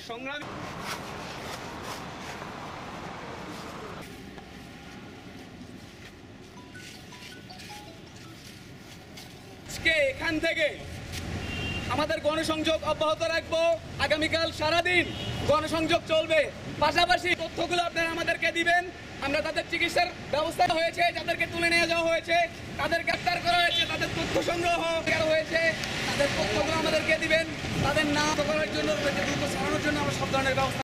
সংগ্রামী এখান থেকে আমাদের গণসংযোগ অব্যাহত রাখবো। আগামীকাল সারাদিন গণসংযোগ চলবে। পাশাপাশি তথ্যগুলো আপনারা আমাদেরকে দিবেন। আমরা তাদের চিকিৎসার ব্যবস্থা হয়েছে, যাদেরকে তুলে নিয়ে যাওয়া হয়েছে, তাদের গ্রেফতার করা হয়েছে, তাদের তথ্য সংগ্রহ করা হয়েছে, তাদের তথ্যগুলো আমাদেরকে দিবেন। তাদের নাম করার জন্য, দ্রুত ছাড়ানোর জন্য আমরা সব ধরনের ব্যবস্থা